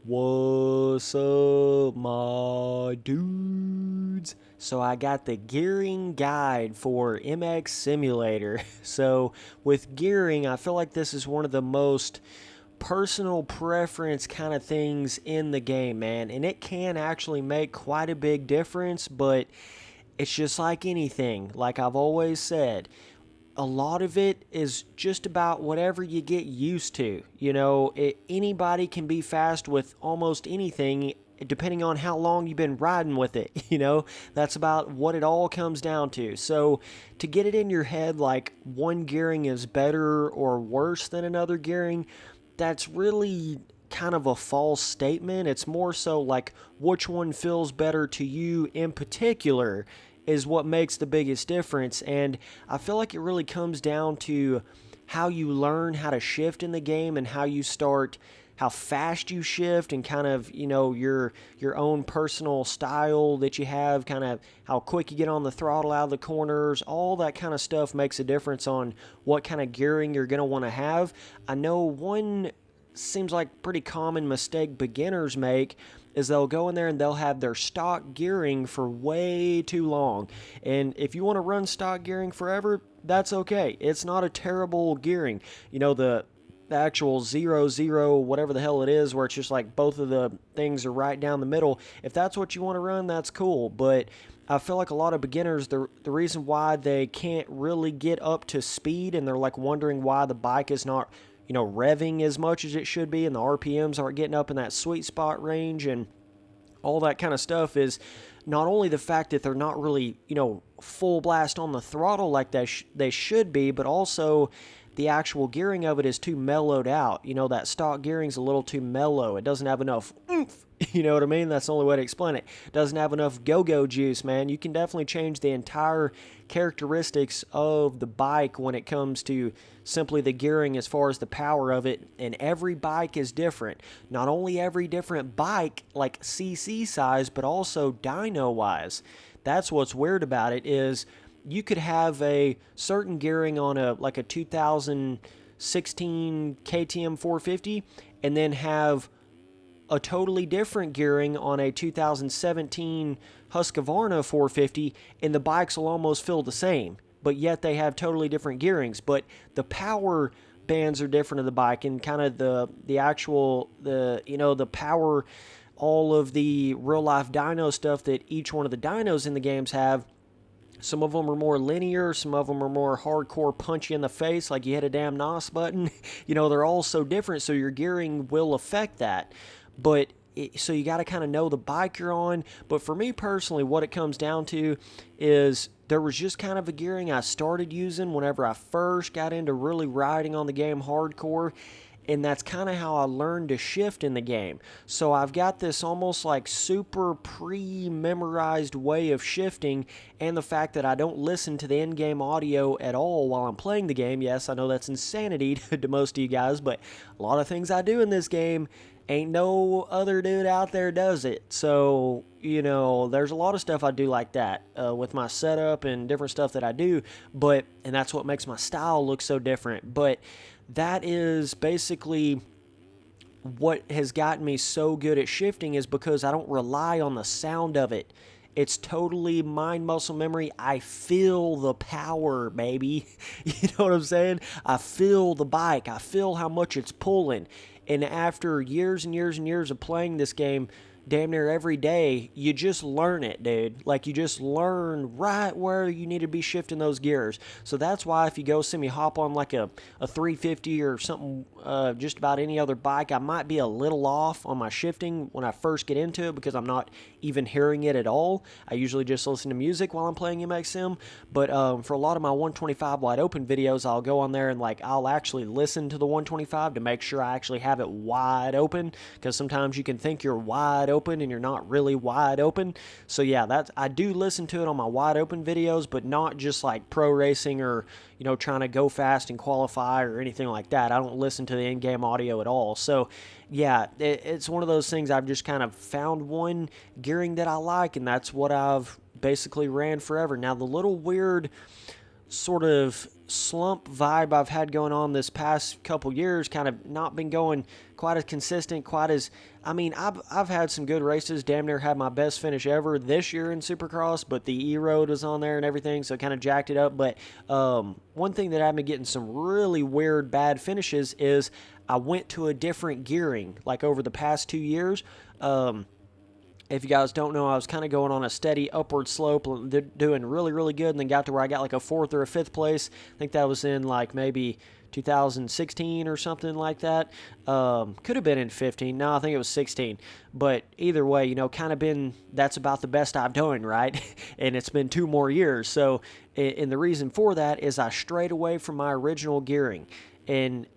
What's up, my dudes? So I got the gearing guide for MX Simulator. So with gearing, I feel like this is one of the most personal preference kind of things in the game, man. And it can actually make quite a big difference, but it's just like anything. Like I've always said, a lot of it is just about whatever you get used to. Anybody can be fast with almost anything depending on how long you've been riding with it. That's about what it all comes down to. So to get it in your head like one gearing is better or worse than another gearing, that's really kind of a false statement. It's more so like which one feels better to you in particular is what makes the biggest difference. And I feel like it really comes down to how you learn how to shift in the game and how fast you shift and kind of, your own personal style that you have, kind of how quick you get on the throttle out of the corners, all that kind of stuff makes a difference on what kind of gearing you're going to want to have. I know one seems like pretty common mistake beginners make is they'll go in there and they'll have their stock gearing for way too long. And if you want to run stock gearing forever, that's okay. It's not a terrible gearing. The actual 0, whatever the hell it is, where it's just like both of the things are right down the middle. If that's what you want to run, that's cool. But I feel like a lot of beginners, the reason why they can't really get up to speed and they're like wondering why the bike is not revving as much as it should be and the RPMs aren't getting up in that sweet spot range and all that kind of stuff is not only the fact that they're not really, full blast on the throttle like they should be, but also the actual gearing of it is too mellowed out. That stock gearing's a little too mellow. It doesn't have enough oomph. You know what I mean? That's the only way to explain it. It doesn't have enough go-go juice, man. You can definitely change the entire characteristics of the bike when it comes to simply the gearing as far as the power of it. And every bike is different. Not only every different bike, like CC size, but also dyno-wise. That's what's weird about it is you could have a certain gearing on a 2016 KTM 450 and then have a totally different gearing on a 2017 Husqvarna 450, and the bikes will almost feel the same, but yet they have totally different gearings. But the power bands are different of the bike, and kind of the power, all of the real life dyno stuff that each one of the dynos in the games have. Some of them are more linear, some of them are more hardcore punchy in the face, like you hit a damn NOS button. They're all so different, so your gearing will affect that. So you got to kind of know the bike you're on. But for me personally, what it comes down to is there was just kind of a gearing I started using whenever I first got into really riding on the game hardcore. And that's kind of how I learned to shift in the game. So I've got this almost like super pre-memorized way of shifting, and the fact that I don't listen to the in-game audio at all while I'm playing the game. Yes, I know that's insanity to most of you guys, but a lot of things I do in this game, ain't no other dude out there does it. So, there's a lot of stuff I do like that with my setup and different stuff that I do, and that's what makes my style look so different. But that is basically what has gotten me so good at shifting, is because I don't rely on the sound of it. It's totally mind muscle memory. I feel the power, baby. You know what I'm saying? I feel the bike. I feel how much it's pulling. And after years and years and years of playing this game, damn near every day, you just learn it, dude. Like, you just learn right where you need to be shifting those gears. So that's why if you go see me hop on like a 350 or something, just about any other bike, I might be a little off on my shifting when I first get into it because I'm not even hearing it at all. I usually just listen to music while I'm playing MXM. But for a lot of my 125 wide open videos, I'll go on there and I'll actually listen to the 125 to make sure I actually have it wide open, because sometimes you can think you're wide open and you're not really wide open. So yeah, I do listen to it on my wide open videos, but not just like pro racing or trying to go fast and qualify or anything like that. I don't listen to the in-game audio at all. So yeah, it's one of those things. I've just kind of found one gearing that I like, and that's what I've basically ran forever. Now, the little weird sort of slump vibe I've had going on this past couple years, kind of not been going quite as consistent, quite as, I mean, I've had some good races, damn near had my best finish ever this year in Supercross, but the E-Road was on there and everything, so it kind of jacked it up. But one thing that I've been getting some really weird bad finishes is I went to a different gearing, like over the past 2 years. If you guys don't know, I was kind of going on a steady upward slope, doing really, really good, and then got to where I got like a 4th or a 5th place. I think that was in like maybe 2016 or something like that. Could have been in 15. No, I think it was 16. But either way, kind of been, that's about the best I've done, right? And it's been 2 more years. So, and the reason for that is I strayed away from my original gearing. And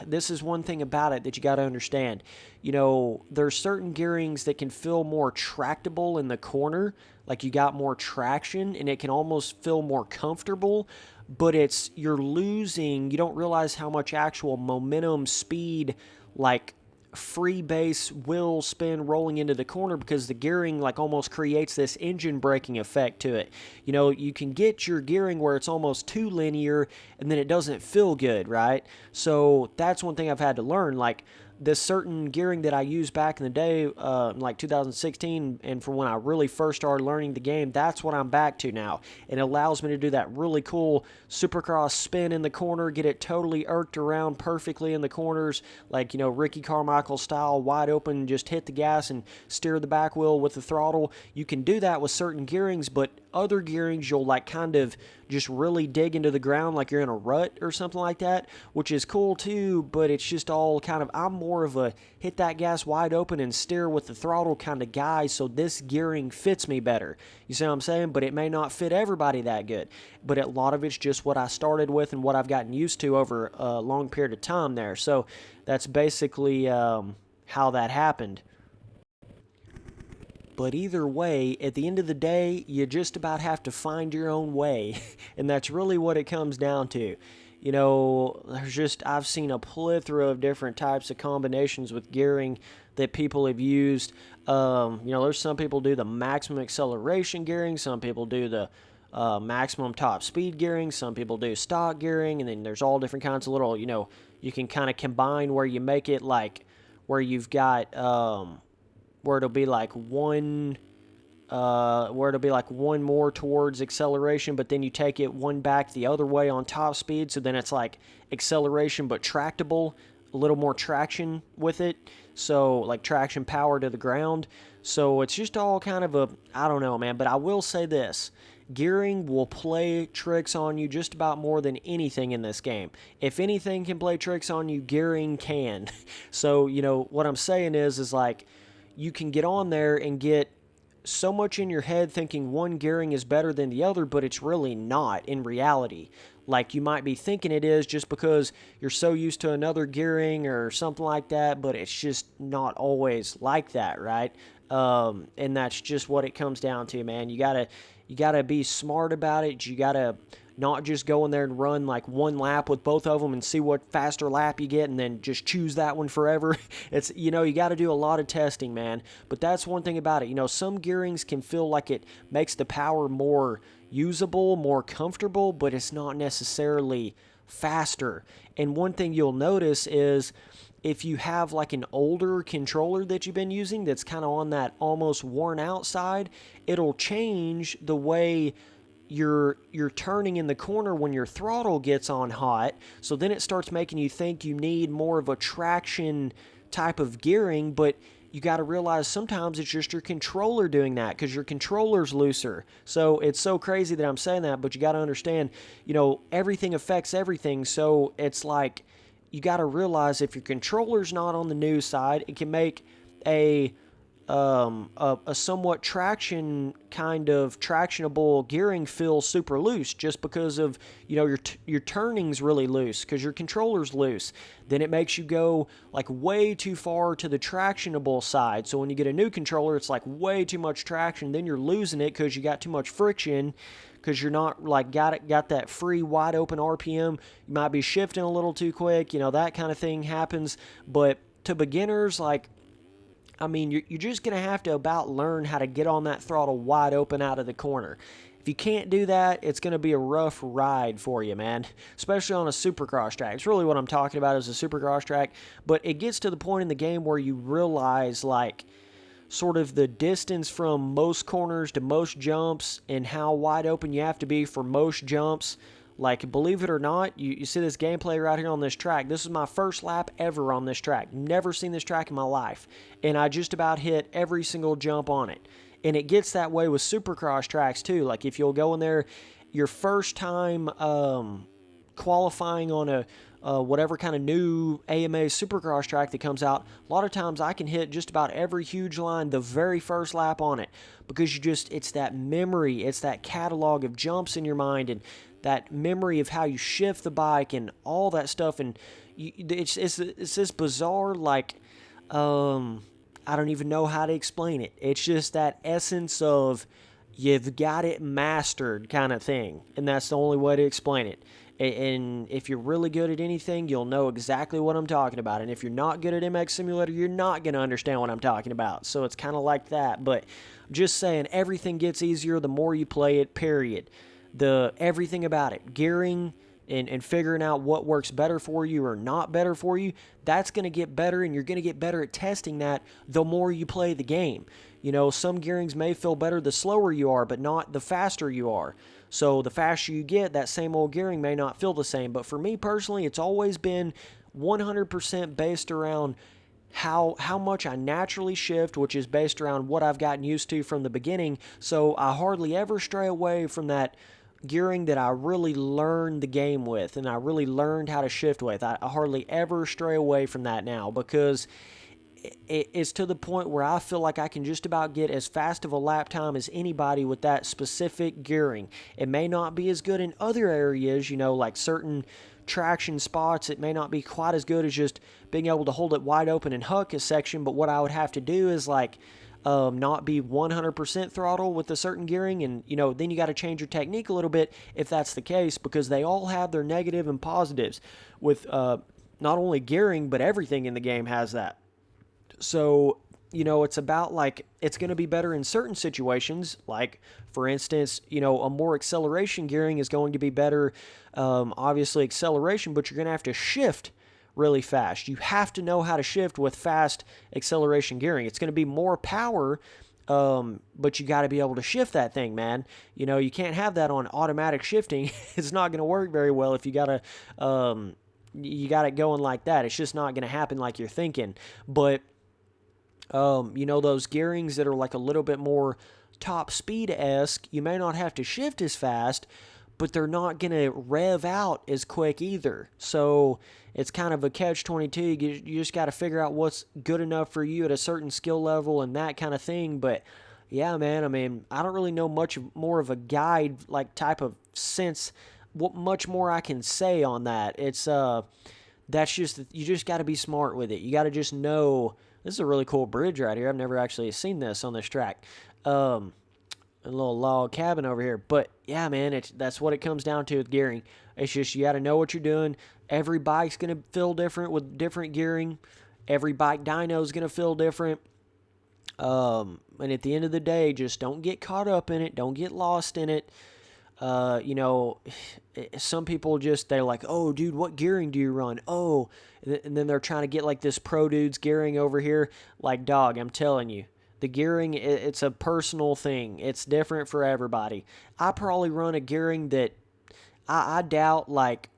this is one thing about it that you got to understand. There's certain gearings that can feel more tractable in the corner, like you got more traction, and it can almost feel more comfortable, but you're losing, you don't realize how much actual momentum, speed, like free base wheel spin rolling into the corner, because the gearing like almost creates this engine braking effect to it. You can get your gearing where it's almost too linear and then it doesn't feel good, right? So that's one thing I've had to learn. Like this certain gearing that I used back in the day, like 2016, and from when I really first started learning the game, that's what I'm back to now. And it allows me to do that really cool Supercross spin in the corner, get it totally irked around perfectly in the corners, like, Ricky Carmichael style, wide open, just hit the gas and steer the back wheel with the throttle. You can do that with certain gearings, but other gearings you'll like kind of just really dig into the ground like you're in a rut or something like that, which is cool too, but it's just all kind of, I'm more of a hit that gas wide open and steer with the throttle kind of guy, so this gearing fits me better. You see what I'm saying? But it may not fit everybody that good. But a lot of it's just what I started with and what I've gotten used to over a long period of time there. So that's basically how that happened. But either way, at the end of the day, you just about have to find your own way. And that's really what it comes down to. I've seen a plethora of different types of combinations with gearing that people have used. There's some people do the maximum acceleration gearing, some people do the maximum top speed gearing, some people do stock gearing, and then there's all different kinds of little, you can kind of combine where you make it like where you've got, where it'll be like one more towards acceleration, but then you take it one back the other way on top speed, so then it's like acceleration but tractable, a little more traction with it, so like traction power to the ground. So it's just all kind of I don't know, man, but I will say this. Gearing will play tricks on you just about more than anything in this game. If anything can play tricks on you, gearing can. So, what I'm saying is like, you can get on there and get so much in your head thinking one gearing is better than the other, but it's really not in reality. Like you might be thinking it is just because you're so used to another gearing or something like that, but it's just not always like that, right? And that's just what it comes down to, man. You gotta be smart about it. You gotta not just go in there and run like one lap with both of them and see what faster lap you get and then just choose that one forever. It's, you got to do a lot of testing, man. But that's one thing about it. Some gearings can feel like it makes the power more usable, more comfortable, but it's not necessarily faster. And one thing you'll notice is if you have like an older controller that you've been using that's kind of on that almost worn out side, it'll change the way you're turning in the corner when your throttle gets on hot, so then it starts making you think you need more of a traction type of gearing, but you got to realize sometimes it's just your controller doing that because your controller's looser. So it's so crazy that I'm saying that, but you got to understand, everything affects everything, so it's like you got to realize if your controller's not on the new side, it can make a somewhat tractionable gearing feel super loose just because of, your turning's really loose because your controller's loose. Then it makes you go like way too far to the tractionable side. So when you get a new controller, it's like way too much traction. Then you're losing it because you got too much friction because you're not like got that free wide open RPM. You might be shifting a little too quick. That kind of thing happens. But to beginners, you're just going to have to about learn how to get on that throttle wide open out of the corner. If you can't do that, it's going to be a rough ride for you, man, especially on a supercross track. It's really what I'm talking about is a supercross track, but it gets to the point in the game where you realize, like, sort of the distance from most corners to most jumps and how wide open you have to be for most jumps. Like, believe it or not, you see this gameplay right here on this track. This is my first lap ever on this track. Never seen this track in my life. And I just about hit every single jump on it. And it gets that way with supercross tracks too. Like, if you'll go in there your first time qualifying on a whatever kind of new AMA supercross track that comes out, a lot of times I can hit just about every huge line the very first lap on it, because it's that memory, it's that catalog of jumps in your mind, and that memory of how you shift the bike and all that stuff. And it's this bizarre, like, I don't even know how to explain it. It's just that essence of you've got it mastered kind of thing, and that's the only way to explain it. And if you're really good at anything, you'll know exactly what I'm talking about. And if you're not good at MX Simulator, you're not going to understand what I'm talking about. So it's kind of like that. But just saying, everything gets easier the more you play it, period. Everything about it, gearing and figuring out what works better for you or not better for you, that's going to get better, and you're going to get better at testing that the more you play the game. You know, some gearings may feel better the slower you are, but not the faster you are. So the faster you get, that same old gearing may not feel the same. But for me personally, it's always been 100% based around how much I naturally shift, which is based around what I've gotten used to from the beginning. So I hardly ever stray away from that gearing that I really learned the game with and I really learned how to shift with. I hardly ever stray away from that now, because it's to the point where I feel like I can just about get as fast of a lap time as anybody with that specific gearing. It may not be as good in other areas, you know, like certain traction spots. It may not be quite as good as just being able to hold it wide open and huck a section, but what I would have to do is, like, not be 100% throttle with a certain gearing, and, you know, then you got to change your technique a little bit if that's the case, because they all have their negative and positives with not only gearing, but everything in the game has that. So, you know, it's about, like, it's going to be better in certain situations. Like, for instance, you know, a more acceleration gearing is going to be better, obviously acceleration, but you're going to have to shift really fast. You have to know how to shift with fast acceleration gearing. It's going to be more power, but you got to be able to shift that thing, man. You know, you can't have that on automatic shifting. It's not going to work very well if you got it going like that. It's just not going to happen like you're thinking. But you know, those gearings that are like a little bit more top speed-esque, you may not have to shift as fast, but they're not going to rev out as quick either. So it's kind of a catch-22. You just got to figure out what's good enough for you at a certain skill level and that kind of thing. But yeah, man, I mean, I don't really know much more of a guide, like, type of sense, what much more I can say on that. It's that's just, you just got to be smart with it. You got to just know. This is a really cool bridge right here. I've never actually seen this on this track. A little log cabin over here. But yeah, man, that's what it comes down to with gearing. It's just, you got to know what you're doing. Every bike's going to feel different with different gearing. Every bike dyno is going to feel different. And at the end of the day, just don't get caught up in it. Don't get lost in it. You know, some people they're like, oh, dude, what gearing do you run? Oh, and then they're trying to get like this pro dude's gearing over here. Like, dog, I'm telling you, the gearing, it's a personal thing. It's different for everybody. I probably run a gearing that I doubt like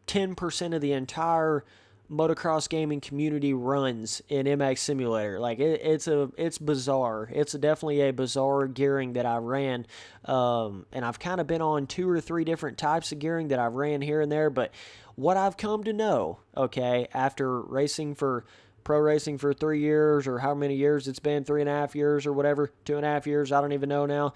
10% of the entire motocross gaming community runs in MX Simulator. Like, it's bizarre. It's definitely a bizarre gearing that I ran, and I've kind of been on 2 or 3 different types of gearing that I've ran here and there. But what I've come to know, okay, after pro racing for 3 years, or how many years it's been, 3.5 years or whatever, 2.5 years, I don't even know now.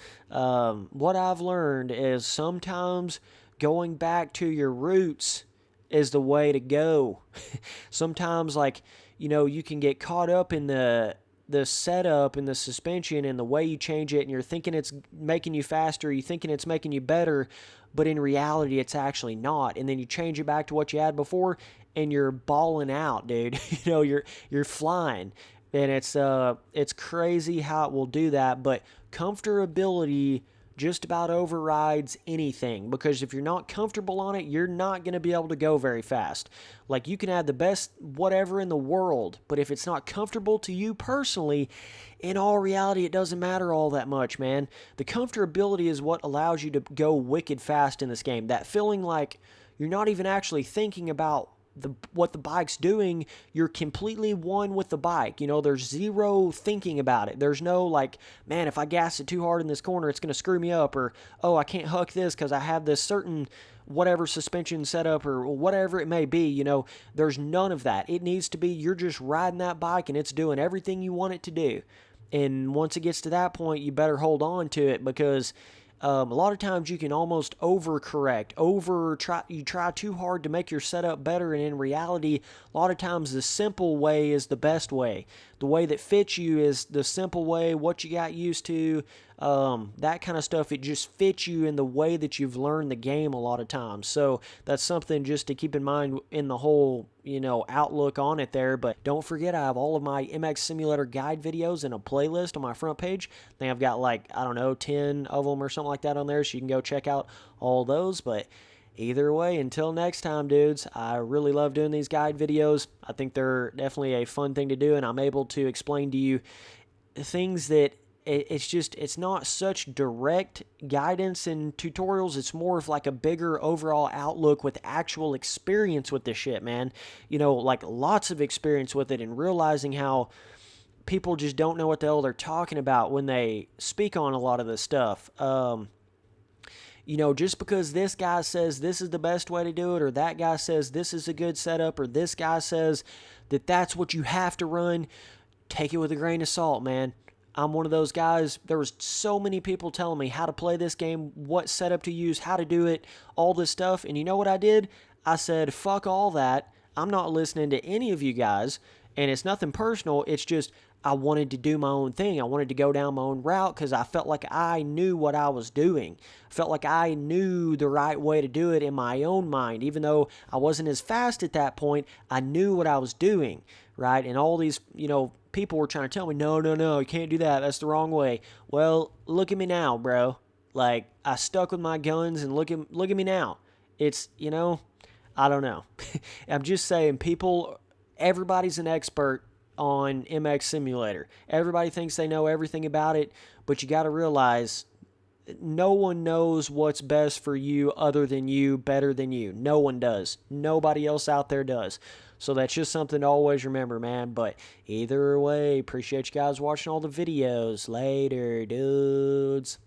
What I've learned is sometimes going back to your roots is the way to go. Sometimes, like, you know, you can get caught up in the setup and the suspension and the way you change it, and you're thinking it's making you faster, you're thinking it's making you better, but in reality it's actually not. And then you change it back to what you had before and you're balling out, dude. You know, you're flying. And it's crazy how it will do that, but comfortability just about overrides anything, because if you're not comfortable on it, you're not going to be able to go very fast. Like, you can have the best whatever in the world, but if it's not comfortable to you personally, in all reality, it doesn't matter all that much, man. The comfortability is what allows you to go wicked fast in this game. That feeling like you're not even actually thinking about what the bike's doing. You're completely one with the bike. You know, there's zero thinking about it. There's no like, man, if I gas it too hard in this corner, it's going to screw me up, or, oh, I can't huck this because I have this certain whatever suspension setup or whatever it may be. You know, there's none of that. It needs to be, you're just riding that bike and it's doing everything you want it to do. And once it gets to that point, you better hold on to it, because a lot of times you can almost overcorrect, you try too hard to make your setup better, and in reality, a lot of times the simple way is the best way. The way that fits you is the simple way, what you got used to, that kind of stuff. It just fits you in the way that you've learned the game a lot of times. So that's something just to keep in mind in the whole, outlook on it there. But don't forget, I have all of my MX Simulator guide videos in a playlist on my front page. I think I've got 10 of them or something like that on there, so you can go check out all those. But either way, until next time, dudes, I really love doing these guide videos. I think they're definitely a fun thing to do, and I'm able to explain to you things that it's not such direct guidance and tutorials. It's more of like a bigger overall outlook with actual experience with this shit, man. Like lots of experience with it, and realizing how people just don't know what the hell they're talking about when they speak on a lot of this stuff. Just because this guy says this is the best way to do it, or that guy says this is a good setup, or this guy says that that's what you have to run, take it with a grain of salt, man. I'm one of those guys. There was so many people telling me how to play this game, what setup to use, how to do it, all this stuff. And you know what I did? I said, fuck all that. I'm not listening to any of you guys. And it's nothing personal. It's just I wanted to do my own thing. I wanted to go down my own route because I felt like I knew what I was doing. I felt like I knew the right way to do it in my own mind. Even though I wasn't as fast at that point, I knew what I was doing, right? And all these, people were trying to tell me, no, you can't do that. That's the wrong way. Well, look at me now, bro. Like, I stuck with my guns, and look at me now. It's, I don't know. I'm just saying, everybody's an expert on MX Simulator. Everybody thinks they know everything about it, but you got to realize no one knows what's best for you other than you, better than you. No one does. Nobody else out there does. So that's just something to always remember, man. But either way, appreciate you guys watching all the videos. Later, dudes.